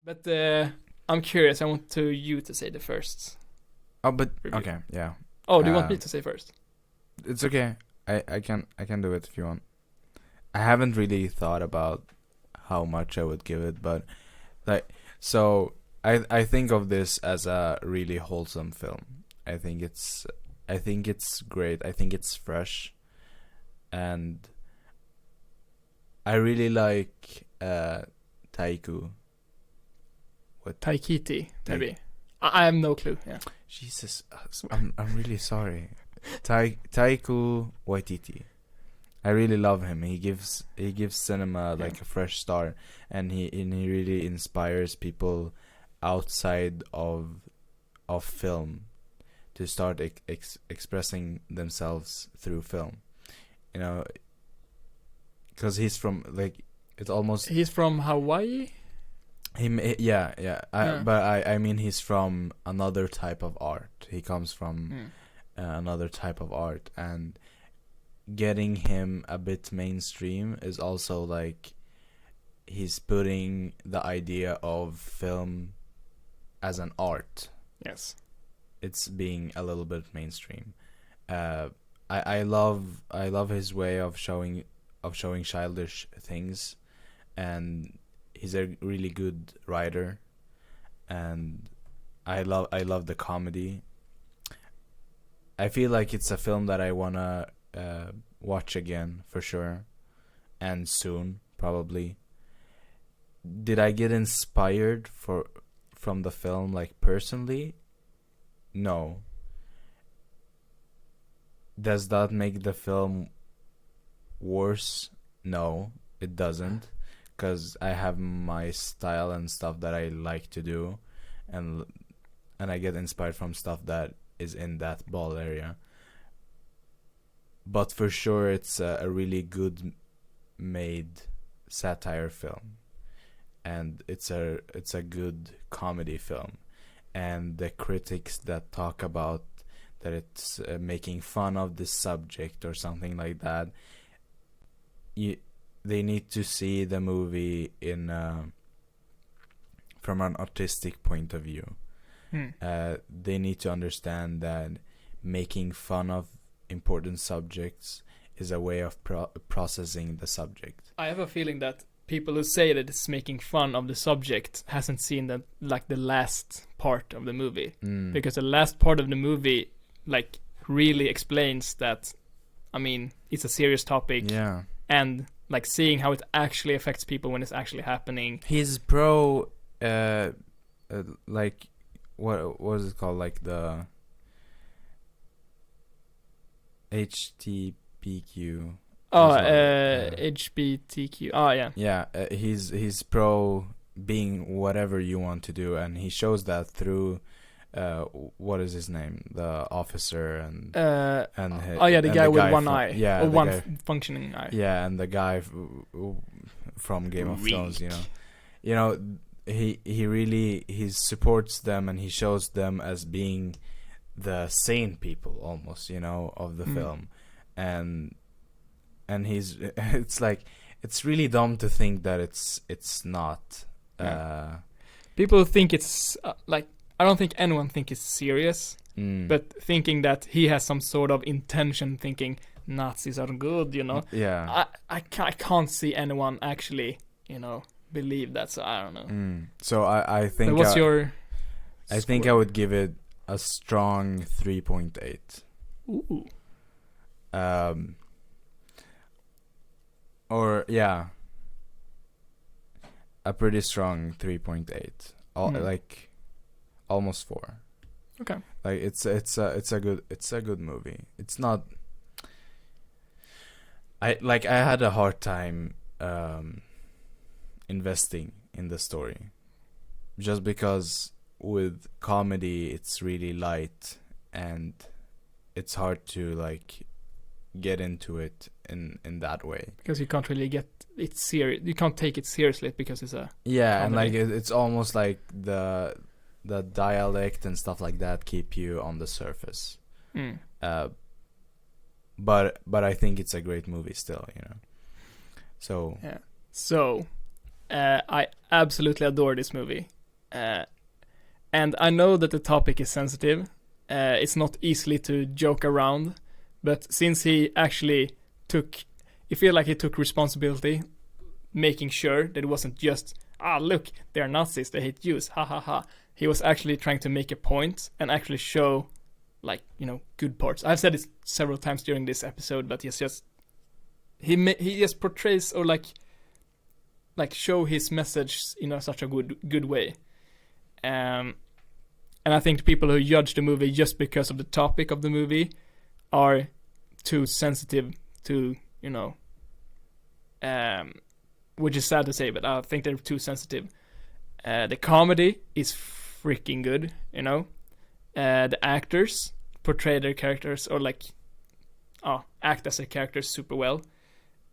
But I'm curious. I want you to say the first Oh, but review. okay, yeah. Oh, do you want me to say first? It's okay. I can do it if you want. I haven't really thought about how much I would give it, but like so I think of this as a really wholesome film. I think it's great. I think it's fresh, and I really like Taiku. What? Taikiti, maybe. I have no clue. Yeah. Jesus, I'm really sorry. Taiku Waititi. I really love him. He gives cinema like a fresh start, and he really inspires people outside of film to start expressing themselves through film. You know, because he's from like it's almost He's from Hawaii. yeah. Yeah. But I mean he's from another type of art. He comes from Mm. another type of art, and getting him a bit mainstream is also like he's putting the idea of film as an art. Yes. It's being a little bit mainstream. Uh, I love his way of showing childish things, and he's a really good writer, and I love the comedy. I feel like it's a film that I wanna watch again for sure, and soon probably. Did I get inspired from the film like personally? No. Does that make the film worse? No, it doesn't, because I have my style and stuff that I like to do, and I get inspired from stuff that is in that ball area. But for sure, it's a really good made satire film, and it's a good comedy film. And the critics that talk about that it's making fun of this subject or something like that, you, they need to see the movie in from an artistic point of view. Hmm. They need to understand that making fun of important subjects is a way of processing the subject. I have a feeling that people who say that it's making fun of the subject hasn't seen the last part of the movie, because the last part of the movie like really explains that. I mean, it's a serious topic, Yeah, and like seeing how it actually affects people when it's actually happening. he's pro. Like what was it called? Like the HTPQ. Oh, That's HBTQ. Oh, yeah. Yeah, he's pro being whatever you want to do, and he shows that through what is his name, the officer, and Oh yeah, the and guy with one from, eye, yeah, or the one guy, functioning eye. yeah, and the guy from Game of Thrones, you know, he really he supports them, and he shows them as being the sane people almost, of the film, and he's it's like it's really dumb to think that it's not. People think it's like, I don't think anyone think it's serious, but thinking that he has some sort of intention, thinking Nazis are good, Yeah. I can't see anyone actually, believe that. So I don't know. So I think But what's your I think I score? would give it a strong 3.8. Ooh. Or yeah, a pretty strong 3.8. Like almost 4. Okay. Like it's a good movie. It's not. I had a hard time investing in the story, just because with comedy it's really light, and it's hard to like get into it in that way, Because you can't really get it serious. You can't take it seriously because it's a and like comedy. it's almost like the dialect and stuff like that keep you on the surface. But I think it's a great movie still, So Yeah. So, I absolutely adore this movie. And I know that the topic is sensitive. It's not easily to joke around. But since he actually I feel like he took responsibility, making sure that it wasn't just, look, they're Nazis, they hate Jews, ha ha ha. He was actually trying to make a point and actually show, like, good parts. I've said it several times during this episode, but he just portrays or like show his message in such a good way. And I think people who judge the movie just because of the topic of the movie are too sensitive to, which is sad to say, but I think they're too sensitive. The comedy is freaking good, the actors portray their characters or act as their characters super well.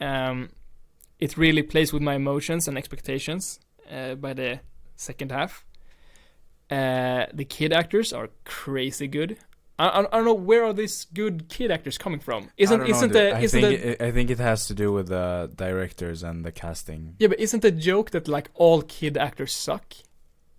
It really plays with my emotions and expectations by the second half. The kid actors are crazy good. I don't know, where are these good kid actors coming from? I think it has to do with the directors and the casting. Yeah, but isn't the joke that like all kid actors suck?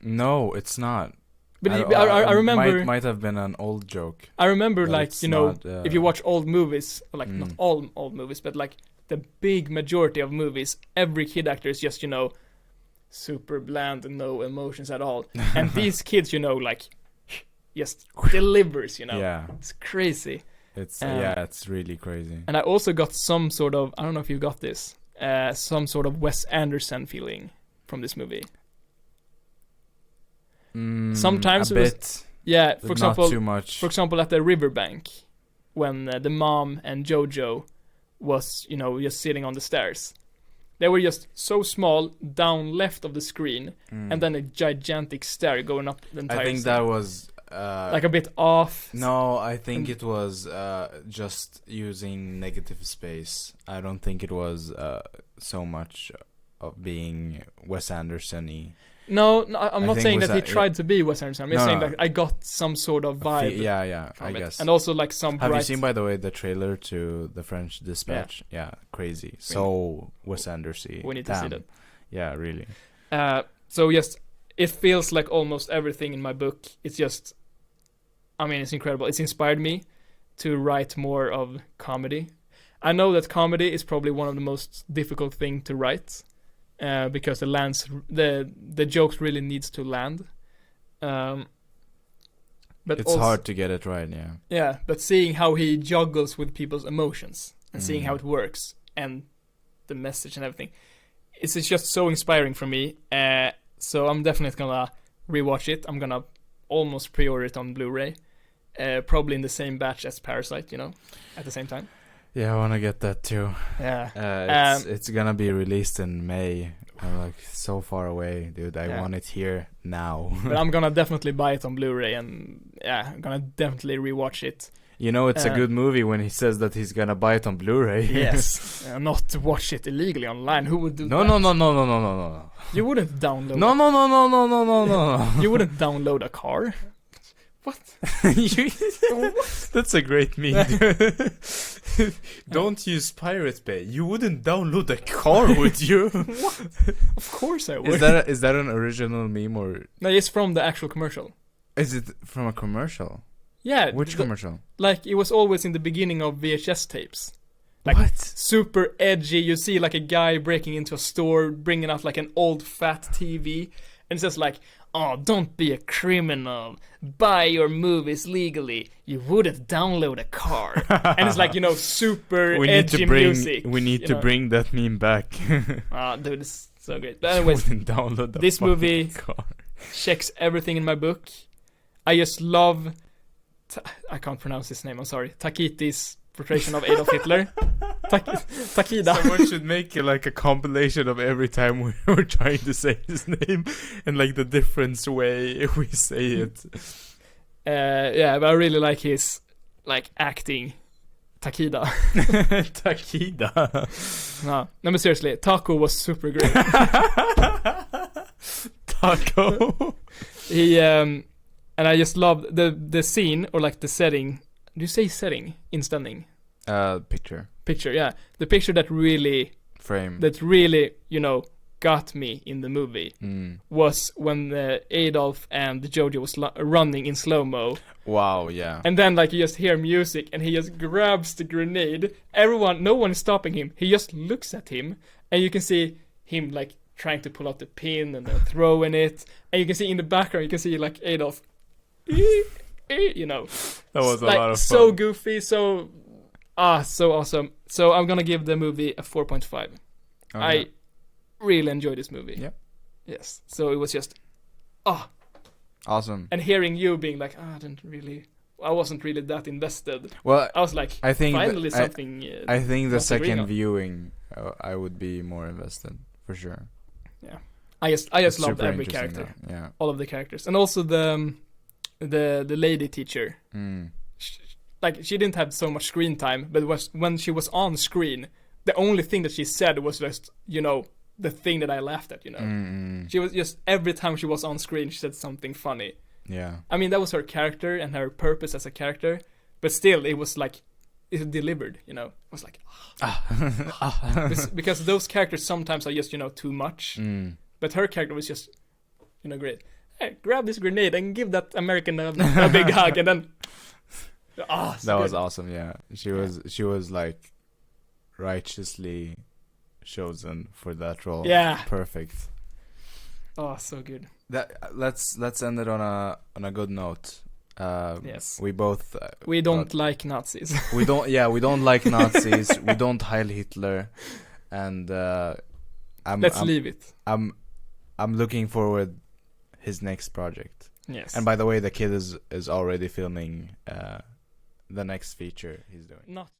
No, it's not. But I remember might have been an old joke. I remember if you watch old movies, or not all old movies, but like the big majority of movies, every kid actor is just super bland and no emotions at all. And these kids, just delivers, Yeah. It's crazy. It's really crazy. And I also got some sort of, I don't know if you got this, some sort of Wes Anderson feeling from this movie. Sometimes a bit. Yeah, for example, not too much. For example, at the riverbank, when the mom and Jojo was, just sitting on the stairs. They were just so small, down left of the screen, and then a gigantic stair going up the entire I think scene. that was like a bit off. No, I think it was just using negative space. I don't think it was so much of being Wes Anderson-y. No, I'm not saying that he tried to be Wes Anderson. I'm just saying that I got some sort of vibe. I guess. And also like some. Have you seen, by the way, the trailer to The French Dispatch? Yeah, crazy. So Wes Anderson. We need to see that. Yeah, really. So yes, it feels like almost everything in my book. It's just, it's incredible. It's inspired me to write more of comedy. I know that comedy is probably one of the most difficult thing to write. Because the jokes really needs to land, but it's also hard to get it right. Yeah, but seeing how he juggles with people's emotions and seeing how it works and the message and everything, it's just so inspiring for me. So I'm definitely gonna rewatch it. I'm gonna almost pre-order it on Blu-ray, probably in the same batch as Parasite, at the same time. Yeah, I want to get that too. Yeah. It's gonna be released in May. I'm like so far away, dude. I want it here now. But I'm gonna definitely buy it on Blu-ray, and I'm gonna definitely rewatch it. It's a good movie when he says that he's gonna buy it on Blu-ray. Yes. Not to watch it illegally online. Who would do that? No. You wouldn't download. No. You wouldn't download a car. What? That's a great meme. Don't use Pirate Bay. You wouldn't download a car, would you? What? Of course I would. Is that an original meme or? No, it's from the actual commercial. Is it from a commercial? Yeah. Which commercial? Like it was always in the beginning of VHS tapes. Like what? Super edgy. You see like a guy breaking into a store, bringing out like an old fat TV, and it says like, "Oh, don't be a criminal. Buy your movies legally. You wouldn't download a car." And it's like, super edgy music. We need to bring that meme back. Dude, it's so great. But anyways, download this movie checks everything in my book. I just love... I can't pronounce his name, I'm sorry. Takiti's portrayal of Adolf Hitler. Takida. Someone should make like a compilation of every time we're trying to say his name and like the different way we say it. But I really like his acting. Takida. Takida. No, but seriously, Taco was super great. Taco. He and I just loved the scene or like the setting. Do you say setting? Inställning? Picture. Picture, yeah. The picture that really frame. That really, got me in the movie was when Adolf and Jojo was running in slow-mo. Wow, yeah. And then like you just hear music and he just grabs the grenade. No one is stopping him. He just looks at him and you can see him like trying to pull out the pin and then throwing it. And you can see in the background, you can see like Adolf, you know. That was a like, lot of fun. So goofy, so awesome. So I'm gonna give the movie a 4.5. Okay. I really enjoyed this movie. Yeah. Yes. So it was just, awesome. And hearing you being like, I wasn't really that invested. Well, I was like, I think finally something. I think the not agreeing second on. viewing, I would be more invested for sure. Yeah. I just It's loved super every interesting character. though. Yeah. All of the characters. And also the lady teacher. Like she didn't have so much screen time, but when she was on screen, the only thing that she said was just, you know, the thing that I laughed at, you know. She was just, every time she was on screen, she said something funny. Yeah. I mean, that was her character and her purpose as a character, but still, it was like, it delivered, you know. It was like, because those characters sometimes are just, you know, too much. But her character was just, you know, great. Hey, grab this grenade and give that American a big hug, and then, that was awesome. Yeah, she was like righteously chosen for that role. Yeah, perfect. Oh, so good. That let's end it on a good note. Yes. We both we don't like Nazis. we don't like Nazis. We don't Heil Hitler, and let's leave it. I'm looking forward his next project. Yes. And by the way, the kid is already filming the next feature he's doing. Not